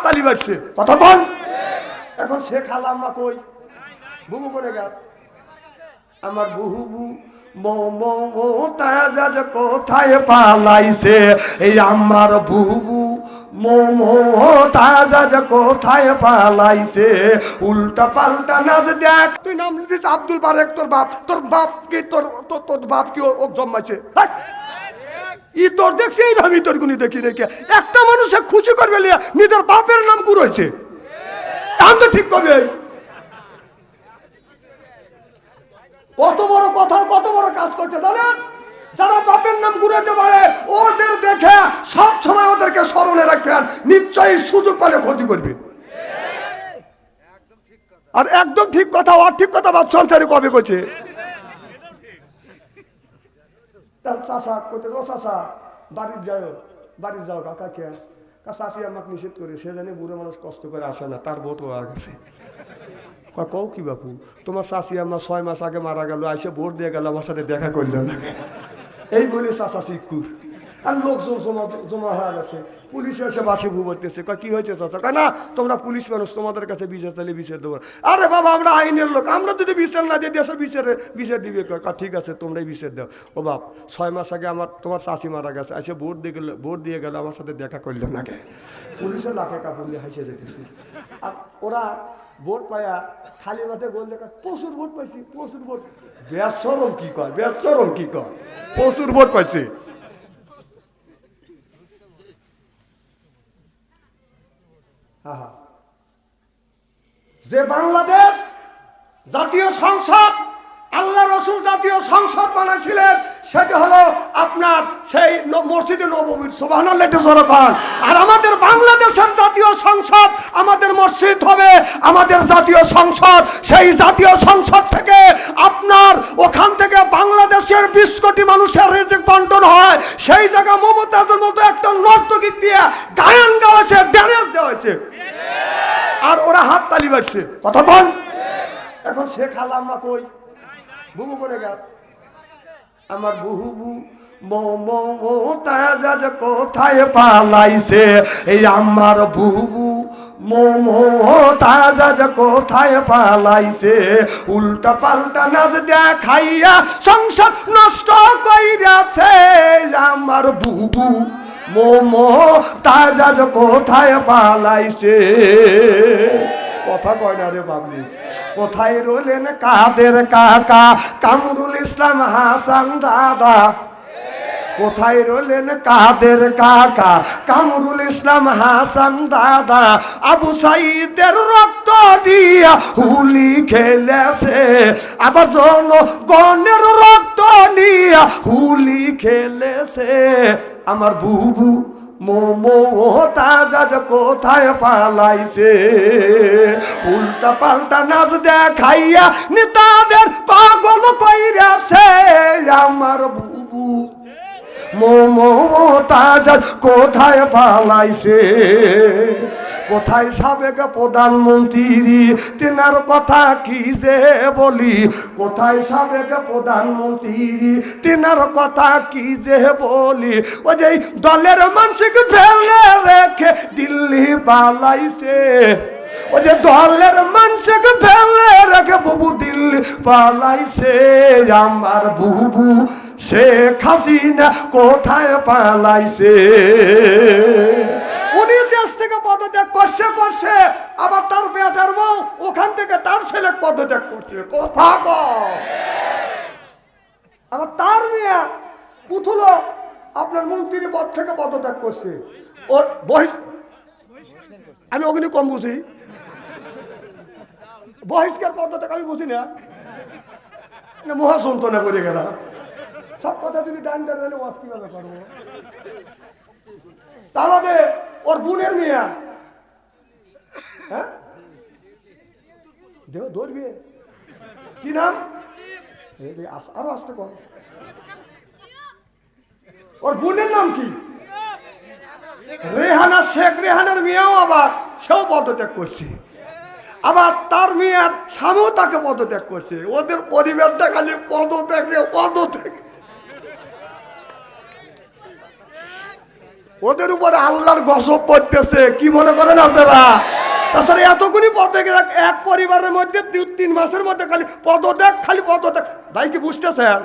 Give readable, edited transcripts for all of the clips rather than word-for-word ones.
তালি বাজছে কতক্ষণ। এখন সে খালাম্মা কই বুবু করে গেল আমার বুবু মোমোতাজ কোথায় পালাইছে এই আমার বুবু মোমোতাজ কোথায় পালাইছে উল্টা পাল্টা নাচ দেখ তুই নাম দিস আব্দুল বারেক তোর বাপ কি তোর বাপ কি ও জন্মাইছে ই তোর দেখছি এই আমি তোর গুনি দেখি রেখে একটা মানুষে খুশি করবে নিজের বাপের নাম কুড়াইছে আমি তো ঠিক করবে কত বড় কথা কত বড় কাজ করছে জানেন যারা বাপের নাম ঘুরাতে পারে ওদের দেখে সব সময় ওদেরকে স্মরণে রাখবেন নিশ্চয়ই সুযোগ পেলে ক্ষতি করবে আর একদম ঠিক কথা আর ঠিক কথা বাদ সংসারে কবে করছে তার চাষা করতে ও চাষা বাড়ির যাও কাকা কে চাষি আমাকে নিষেধ করে সে জানে বুড়ো মানুষ কষ্ট করে আসে না তার ভোট হয়ে গেছে কও কি বাপু তোমার শাশি আমার 6 মাস আগে মারা গেল আইসে ভোট দিয়ে গেল আমার সাথে দেখা করল না এই বলে চাষা শিক্ষুর আর লোকজন জমা হয়ে গেছে পুলিশ এসে বাসে ভুবতেছে কি হয়েছে চাষা কয় না তোমরা পুলিশ মানুষ তোমাদের কাছে বিচার চাইলে বিচার দেবো আরে বাবা আমরা আইনের লোক আমরা যদি বিচার না দিয়ে দেশে বিচার দিবে ঠিক আছে তোমরাই বিচার দাও ও বাপ 6 মাস আগে তোমার শাশি মারা গেছে এসে ভোট দিয়ে গেল আমার সাথে দেখা করলো না গে পুলিশের লাখে কাপড় নিয়ে হাসে যেতেছে আর ওরা ভোট পায়া খালি মাঠে গোল দেখা প্রচুর ভোট পাইছি প্রচুর ভোট বেসরম কি কয় প্রচুর ভোট পাইছি যে বাংলাদেশ জাতীয় সংসদ আল্লাহ রসুল জাতীয় সংসদ বানাইছিলেন সেটা হলো আপনার সেই মসজিদে নববীর সুবহানাল্লাহ জোরকান আর আমাদের বাংলাদেশের জাতীয় সংসদ আমাদের মসজিদ হবে আমাদের জাতীয় সংসদ সেই জাতীয় সংসদ থেকে আপনার ওখান থেকে বাংলাদেশের 20 কোটি মানুষের রিজিক বন্টন হয় সেই জায়গা মমতাজের মতো একটা নর্তকী দিয়ে গায়ন গাওয়াছে ড্যান্স দেওয়া হয়েছে আর ওরা হাত তালি বাজছে কতক্ষণ। এখন সে খালাম্মা কই বুবু করে গেল আমার বুবু মোমোতাজ কোথায় পালাইছে এই আমার বুবু মোমোতাজ কোথায় পালাইছে উল্টা পাল্টা নাচ দেখাইয়া সংসার নষ্ট কইরাছে আমার বুবু মোমোতাজ কোথায় পালাইছে কথা কয় না রে বাবলি কোথায় রইলেন কাদের কাকা কামরুল ইসলাম হাসান দাদা কোথায় রইলেন কাদের কাকা কামরুল ইসলাম হাসান দাদা আবু সাইদের রক্ত দিয়া হুলি খেলেছে আবার জনগণের রক্ত নিয়া হুলি খেলেছে আমার বুবু মোমোতাজ কোথায় পালাইছে উল্টা পাল্টা নাচ দেখাইয়া নেতাদের পাগল কইরাছে আমার বুবু মোমোতাজ কোথায় পালাইছে কোথায় সাবেক প্রধানমন্ত্রী তেনার কথা কি যে বলি কোথায় সাবেক প্রধানমন্ত্রী তেনার কথা কি যে বলি ওই যে দলের মানুষকে ফেলে রেখে দিল্লি পালাইছে ওই যে দলের মানুষকে ফেলে রেখে বুবু দিল্লি পালাইছে আমার বুবু শেখ হাসিনা কোথায় পালাইছে উনি দেশ থেকে পদত্যাগ করছে আবার তার বেটার বউ ওখান থেকে তার ছেলে পদত্যাগ করছে কথা আবার তার মেয়ে পুতুলো আপনার মন্ত্রী পদ থেকে পদত্যাগ করছে ওর আমি ওখানে কম বুঝি বহিষ্কার পদত্যাগ আমি বুঝি না মহা যন্ত্রণা করে গেলাম সব কথা তুমি ডান দিলে ওয়াজ কিভাবে করবো তাহলে ওর বোনের মেয়ে হ্যাঁ দেহ ধরবে কি নাম আরো আসতে কম ওর বোনের নাম কি রেহানা শেখ রেহানার মেয়েও আবার সেও পদত্যাগ করছে আবার তার মেয়ের স্বামীও তাকে পদত্যাগ করছে ওদের পরিবারটা খালি পদত্যাগে ওদের উপরে আল্লাহর গজব পড়তেছে, কি মনে করেন আপনারা? তাছাড়া এতগুলি পদত্যাগ এক পরিবারের মধ্যে 2-3 মাসের মধ্যে খালি পদত্যাগ, খালি পদত্যাগ। ভাই কি বুঝতেছেন?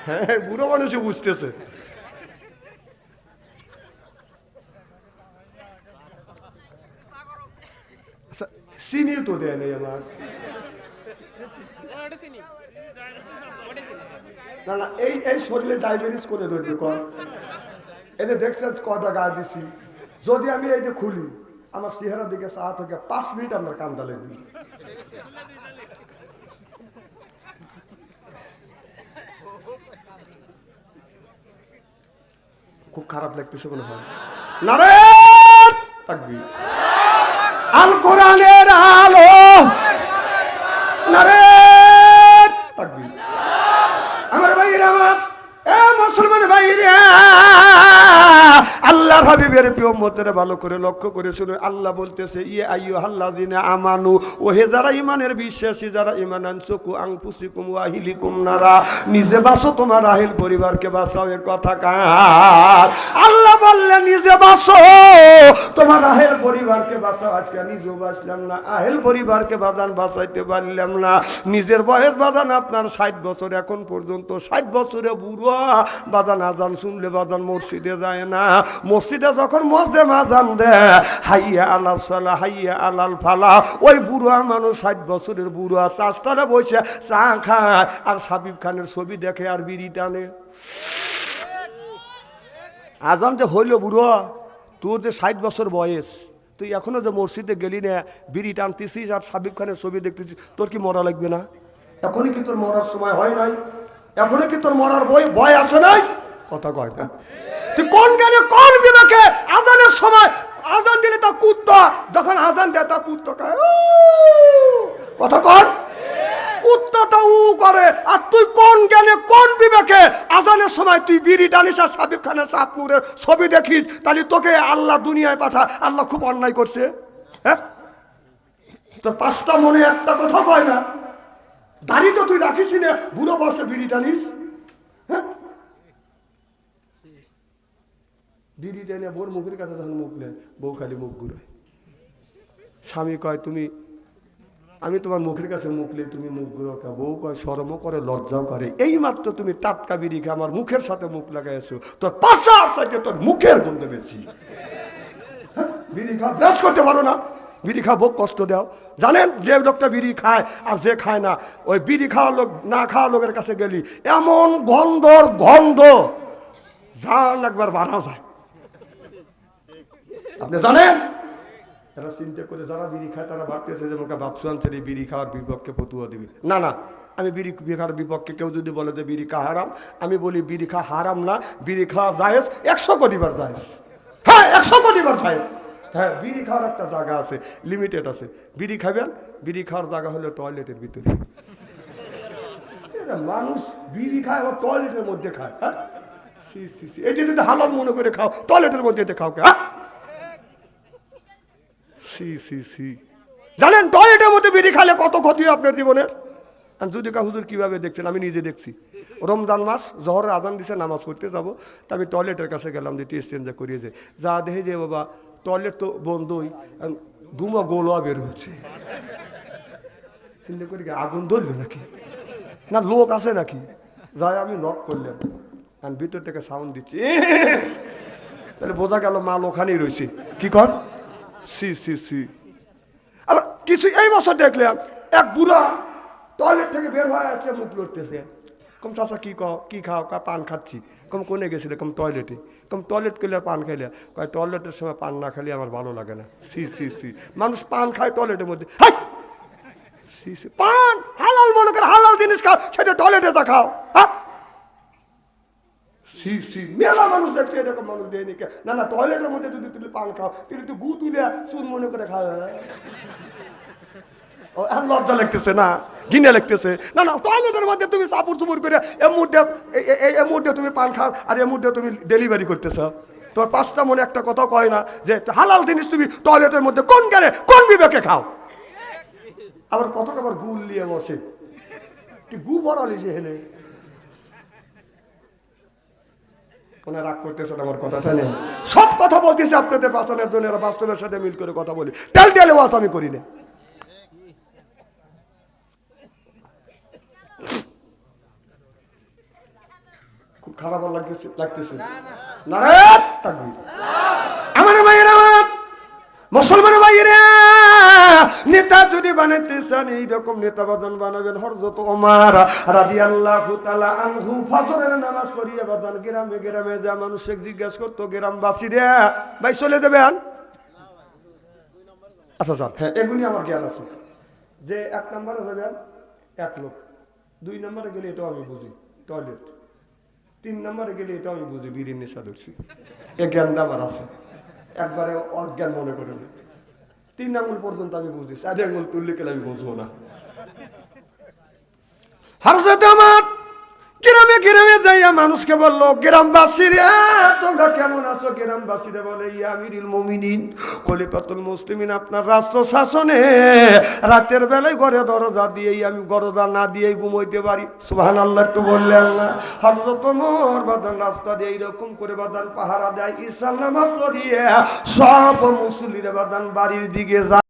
হ্যাঁ, বুড়ো মানুষই বুঝতেছে। চিনিও তো দেয় নাই আমার। না না, এই শরীরে ডায়াবেটিস করে ধরবে কর। এদের দেখছেন কটা গায়ে দিছি, যদি আমি এই যে খুলি আমার চেহারা দিকে চা থেকে 5 মিনিট আপনার কান্দা লাগবে। খুব খারাপ লাগতেছে মনে হয়। নারে তাকবীর, আল কোরআনের আলো, নারে তাকবীর। আমার ভাইরা, আমার মুসলমান ভাইরা, আল্লাহর হাবিবের প্রিয় উম্মতেরা ভালো করে লক্ষ্য করে শুনে আল্লাহ বলতেছে, ইয়া আইয়ুহাল্লাযিনা আমানু, ও হে যারা ঈমানের বিশ্বাসী, যারা ঈমান আনছো, কু আনফুসিকুম ওয়া আহলিকুম নারা, নিজে বাঁচো তোমার আহল পরিবারকে বাঁচাও। এ কথা কার? আল্লাহ বললেন নিজে বাঁচো তোমার আহল পরিবারকে বাঁচাও। আজকে নিজেও বাঁচলাম না, আহল পরিবারকে বাঁচাইতে পারলাম না। নিজের বয়স বাদান আপনার 60 বছর, এখন পর্যন্ত 60 বছরে বুড়ো বাদান আজান শুনলে বাদান মসজিদে যায় না। মসজিদে যখন মসজিদে আজান দেয়, হাইয়া আলাল সালাহ হাইয়া আলাল ফালাহ, ওই বুড়া মানুষ 60 বছরের বুড়া চাষটারে বসে চা খায় আর সাবিব খানের ছবি দেখে আর বিড়ি টানে। আজান যে হইল বুড়ো, তোর যে 60 বছর বয়স, তুই এখনো যে মসজিদে গেলি না, বিড়ি টানতেছিস আর সাবিব খানের ছবি দেখতেছিস, তোর কি মরা লাগবে না? এখনই কি তোর মরার সময় হয় নাই? এখনই কি তোর মরার ভয় আসে নাই? কথা কয় না। তুই কোন জ্ঞানে কোন বিবেকে আজানের সময় আজান দিলে তা কুত্তা, যখন আজান দেয় তা কুত্তা খায়, কথা কর, কুত্তাটা উ করে। আর তুই কোন জ্ঞানে কোন বিবেকে আজানের সময় তুই বিড়ি টানিস আর সাবিব খানের সাপনুরের ছবি দেখিস? তাহলে তোকে আল্লাহ দুনিয়ায় পাঠা, আল্লাহ খুব অন্যায় করছে। হ্যাঁ, তোর 5টা মনে একটা কথা কয় না। দাড়ি তো তুই রাখিস না, বুড়ো বয়সে বিড়ি টানিস। হ্যাঁ, বিড়ি টেনে বোর মুখের কাছে যখন মুখ নেয়, বউ খালি মুখ ঘুরায়। স্বামী কয়, তুমি, আমি তোমার মুখের কাছে মুখ নেই, তুমি মুখ ঘুরো কে? বউ কয়, শরমও করে লজ্জাও করে। এই মাত্র তুমি টাটকা বিড়ি খেয়ে আমার মুখের সাথে মুখ লাগাইছো, তোর পাশার সাথে তোর মুখের গন্ধ বেশি। বিড়ি খা, ব্রাশ করতে পারো না, বিড়ি খা, ভোগ কষ্ট দাও। জানেন যে লোকটা বিড়ি খায় আর যে খায় না, ওই বিড়ি খাওয়ার লোক না খাওয়া লোকের কাছে গেলি এমন গন্ধ জান একবার বাড়া যায়। আপনি জানেন, এরা চিন্তা করে যারা বিড়ি খায় তারা ভাবতেছে যে আমাকে বাচ্চান ছেড়ে বিড়ি খাওয়ার বিপক্ষে ফতুয়া দিবি। না না, আমি বিড়ি খাওয়ার বিপক্ষে। কেউ যদি বলে যে বিড়ি খাওয়া হারাম, আমি বলি বিড়ি খাওয়া হারাম না, বিড়ি খাওয়া জায়েজ, 100 কোটি বার জায়েজ। হ্যাঁ, 100 কোটি বার জায়েজ। হ্যাঁ, বিড়ি খাওয়ার একটা জায়গা আছে, লিমিটেড আছে। বিড়ি খাবেন, বিড়ি খাওয়ার জায়গা হলো টয়লেটের ভিতরে। মানুষ বিড়ি খায় ও টয়লেটের মধ্যে খায়। হ্যাঁ, এটি যদি হালাল মনে করে খাও, টয়লেটের মধ্যে খাও কে? জানেন টয়লেটের মধ্যে বিড়ি খালে কত ক্ষতি আপনার জীবনের? যদি কা হুজুর কিভাবে দেখছেন, আমি নিজে দেখছি। রমজান মাস, জহরের আজান দিছে, নামাজ পড়তে যাবো, তা আমি টয়লেটের কাছে গেলাম, যে টেস্ট চেঞ্জ করিয়ে যে যা দেখে যে বাবা টয়লেট তো বন্ধই, দুমা গোলা বের হচ্ছে। চিন্তা করি আগুন ধরবে নাকি, না লোক আছে নাকি? যাই আমি নক করলাম, আমি ভিতর থেকে সাউন্ড দিচ্ছি, তাহলে বোঝা গেল মাল ওখানেই রয়েছে। কি কর? আবার কিছু এই বছর দেখলাম এক বুড়া টয়লেট থেকে বের হয়ে আছে, মুখ লড়তেছে। কম চাচা কি খাও? পান খাচ্ছি। কম কোনে গেছিলে? কম টয়লেটে। কম টয়লেট করলে পান খাইলে? কয় টয়লেটের সময় পান না খাইলে আমার ভালো লাগে না। মানুষ পান খায় টয়লেটের মধ্যে। পান হালাল মনে করে, হালাল জিনিস খাও, সেটা টয়লেটে তা খাও। হ্যাঁ, মেলা মানুষ দেখছে এরকম মানুষ দেয়নি। না না, টয়লেটের মধ্যে যদি তুমি পান খাও, তুমি তো গু তুলে চুন মনে করে খাও। লজ্জা লাগতেছে না, ঘিনে লাগতেছে? না না, টয়লেটের মধ্যে তুমি চাপুর চুপুর করে এর মধ্যে তুমি পান খাও আর এর মধ্যে তুমি ডেলিভারি করতেছ। তোমার 5টা মনে একটা কথা কয় না যে হালাল জিনিস তুমি টয়লেটের মধ্যে কোন জ্ঞানে কোন বিবেকে খাও? আবার কত আবার গুল নিয়ে বসে, গু বড়ালি যে হেলে কোন রাগ করতেছেন আমার কথাটা নেই। সব কথা বলতেছি আপনাদের বাঁচানোর জন্য, এরা বাস্তবের সাথে মিল করে কথা বলি। তেল তেলে ওয়াজ আমি করি না। খুব খারাপ লাগতেছে নারায়ণ তাকবীর। আমার ভাইয়ের, আমার মুসলমান ভাইয়েরা, নেতা যদি বানাইতে চান এইরকম নেতা বাদান বানাবেন। হযরত ওমর রাদিয়াল্লাহু তাআলা আনহু ফজরের নামাজ পড়িয়ে বাদান গ্রামে গ্রামে যা মানুষকে জিজ্ঞাসা করতো, গ্রামবাসীরা ভাই চলে যাবেন? আচ্ছা স্যার, হ্যাঁ এগুলি আমার জ্ঞান আছে যে 1 নম্বরে যাবেন 1 লোক, 2 নম্বরে গেলে এটাও আমি বুঝি টয়লেট, 3 নম্বরে গেলে এটাও আমি বুঝি বিড়ির নেশা ধরছি। এ জ্ঞানটা আমার আছে, একবারে অজ্ঞান মনে করে না। 3 আঙুল পর্যন্ত আমি বুঝি, 4 আঙুল তুললে গেলে আমি বুঝবো না। হযরত ওমর গ্রামে গ্রামে যাইয়া মানুষকে বললো, গ্রামবাসীরা তোমরা কেমন আছো? গ্রামবাসীরা বলে, ইয়া আমিরুল মুমিনিন খলিফাতুল মুসলিমিন, আপনার রাষ্ট্র শাসনে রাতের বেলায় ঘরে দরজা দিয়েই আমি দরজা না দিয়েই ঘুমাইতে পারি। সুবহানাল্লাহ একটু বললেন না? হযরত ওমর বাদান রাস্তা দিয়ে এইরকম করে বাদান পাহারা দেয়, ঈশার নামাজ পড়িয়ে সব মুসল্লিরা বাদান বাড়ির দিকে যায়।